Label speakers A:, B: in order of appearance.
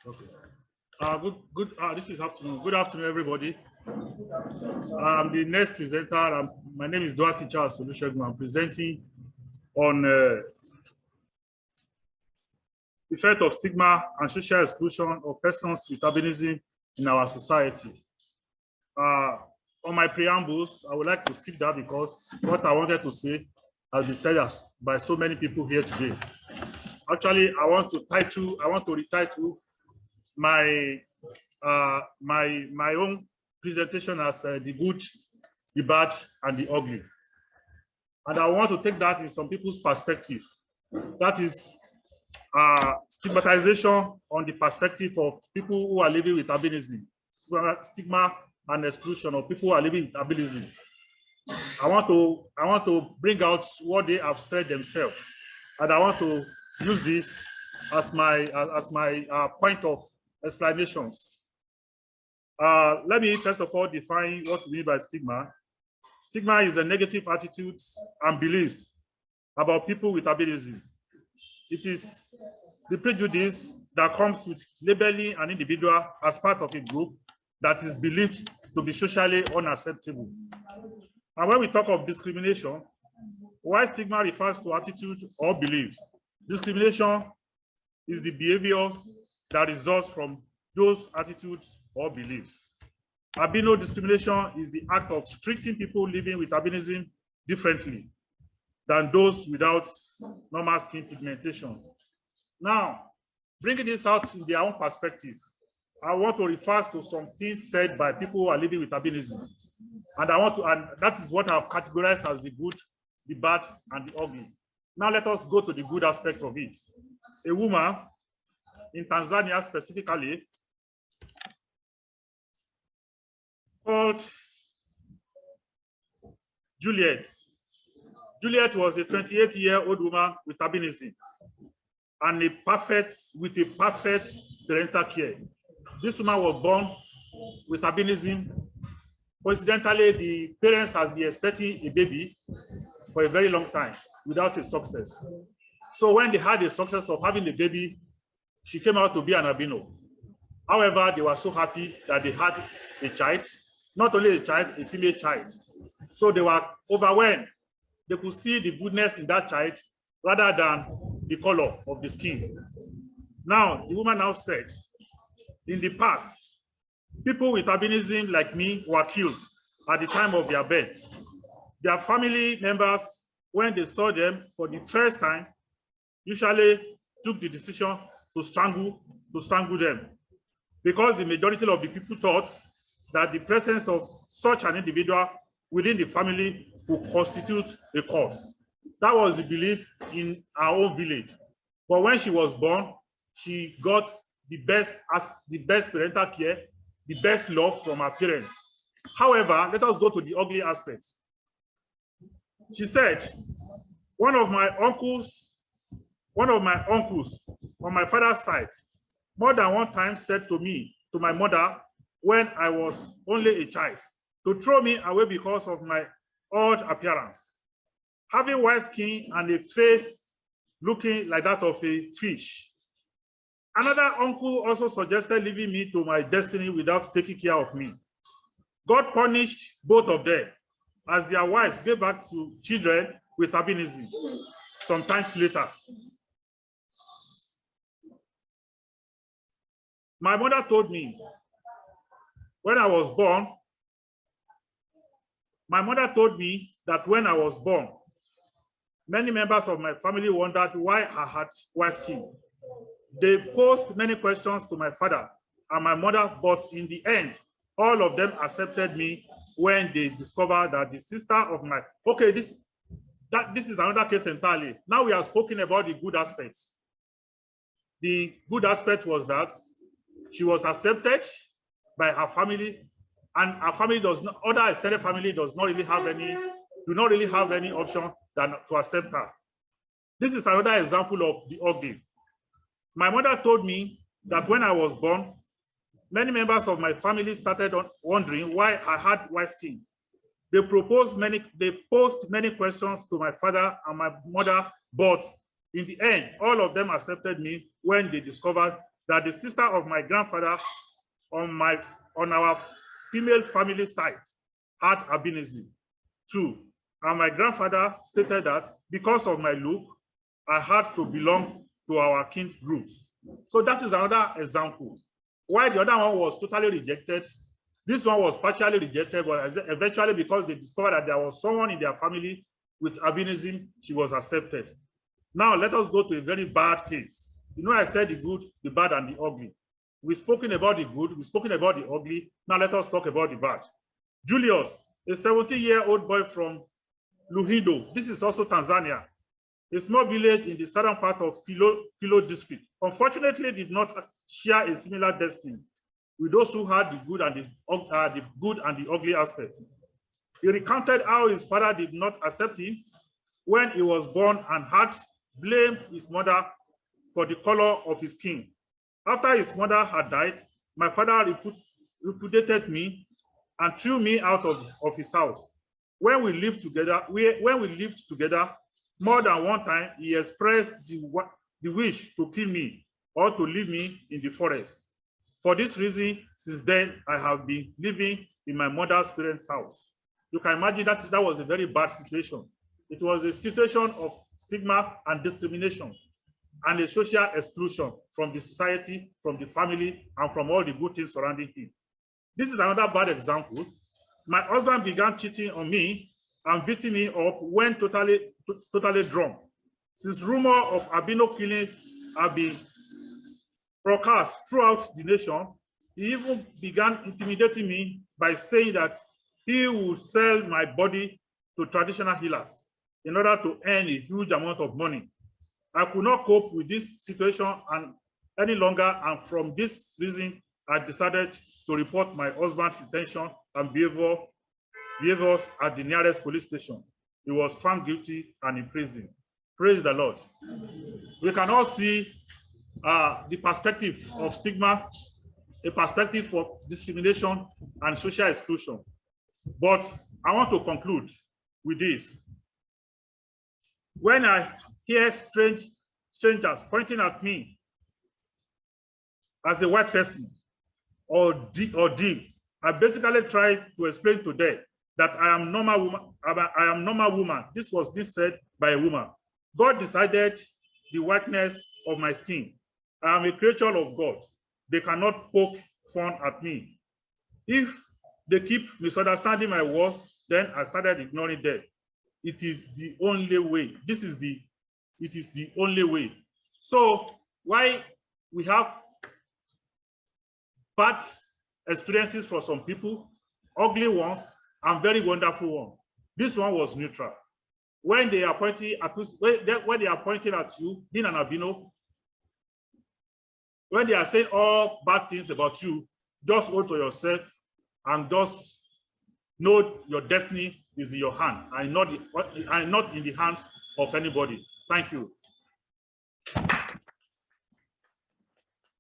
A: Okay. This is afternoon. Good afternoon, everybody. I'm the next presenter. My name is Doherty Olusegun. I'm presenting on effect of stigma and social exclusion of persons with albinism in our society. On my preambles, I would like to skip that because what I wanted to say has been said by so many people here today. Actually, I want to retitle my my own presentation as the good, the bad, and the ugly. And I want to take that in some people's perspective. That is stigmatization on the perspective of people who are living with albinism, stigma and exclusion of people who are living with albinism. I want to bring out what they have said themselves, and I want to use this as my point of explanations. Let me first of all define what we mean by stigma. Stigma is a negative attitudes and beliefs about people with albinism. It is the prejudice that comes with labeling an individual as part of a group that is believed to be socially unacceptable. And when we talk of discrimination, while stigma refers to attitude or beliefs, discrimination is the behaviors that result from those attitudes or beliefs. Albino discrimination is the act of treating people living with albinism differently than those without normal skin pigmentation. Now, bringing this out in their own perspective, I want to refer to some things said by people who are living with albinism. And that is what I've categorized as the good, the bad, and the ugly. Now let us go to the good aspect of it. A woman in Tanzania specifically called Juliet. Juliet was a 28-year-old woman with albinism and with a perfect parental care. This woman was born with albinism. Coincidentally, the parents had been expecting a baby for a very long time without a success. So when they had a success of having a baby, she came out to be an albino. However, they were so happy that they had a child, not only a child, a female child. So they were overwhelmed. They could see the goodness in that child rather than the color of the skin. Now, the woman now said, in the past, people with albinism like me were killed at the time of their birth. Their family members, when they saw them for the first time, usually took the decision to strangle them, because the majority of the people thought that the presence of such an individual within the family would constitute a cause. That was the belief in our own village. But when she was born, she got the best parental care, the best love from her parents. However, let us go to the ugly aspects. She said, one of my uncles on my father's side, more than one time said to my mother, when I was only a child, to throw me away because of my odd appearance. Having white skin and a face looking like that of a fish. Another uncle also suggested leaving me to my destiny without taking care of me. God punished both of them as their wives gave back to children with albinism sometimes later. My mother told me when I was born, many members of my family wondered why I had white skin. They posed many questions to my father and my mother, but in the end, all of them accepted me when they discovered that the sister of my, okay, this is another case entirely. Now we have spoken about the good aspects. The good aspect was that she was accepted by her family, and her family other extended family do not really have any option than to accept her. This is another example of the ugly. My mother told me that when I was born, many members of my family started wondering why I had white skin. They posed many questions to my father and my mother, but in the end, all of them accepted me when they discovered that the sister of my grandfather on our female family side had albinism too. And my grandfather stated that because of my look, I had to belong to our kin groups. So that is another example. Why the other one was totally rejected, this one was partially rejected, but eventually because they discovered that there was someone in their family with albinism, she was accepted. Now let us go to a very bad case. You know, I said the good, the bad, and the ugly. We've spoken about the good, we've spoken about the ugly. Now let us talk about the bad. Julius, a 17-year-old boy from Luhindo. This is also Tanzania, a small village in the southern part of Kilo district. Unfortunately, did not share a similar destiny with those who had the good and the ugly aspect. He recounted how his father did not accept him when he was born and had blamed his mother for the color of his skin. After his mother had died, my father repudiated me and threw me out of his house. When we lived together, more than one time, he expressed the wish to kill me or to leave me in the forest. For this reason, since then, I have been living in my mother's parents' house. You can imagine that was a very bad situation. It was a situation of stigma and discrimination and a social exclusion from the society, from the family, and from all the good things surrounding him. This is another bad example. My husband began cheating on me and beating me up when totally drunk. Since rumor of albino killings have been broadcast throughout the nation, he even began intimidating me by saying that he would sell my body to traditional healers in order to earn a huge amount of money. I could not cope with this situation any longer, and from this reason, I decided to report my husband's intention and behaviors at the nearest police station. He was found guilty and imprisoned. Praise the Lord. We can all see the perspective of stigma, a perspective for discrimination and social exclusion. But I want to conclude with this. When I hear strangers pointing at me as a white person or dim, I basically try to explain to them that I am normal woman. I am normal woman. This was being said by a woman. God decided the whiteness of my skin. I am a creature of God. They cannot poke fun at me. If they keep misunderstanding my words, then I started ignoring them. It is the only way. It is the only way. So why we have bad experiences for some people, ugly ones, and very wonderful ones. This one was neutral. When they are pointing at you, being an albino, when they are saying all bad things about you, just hold to yourself and just know your destiny is in your hand and not in the hands of anybody. Thank you.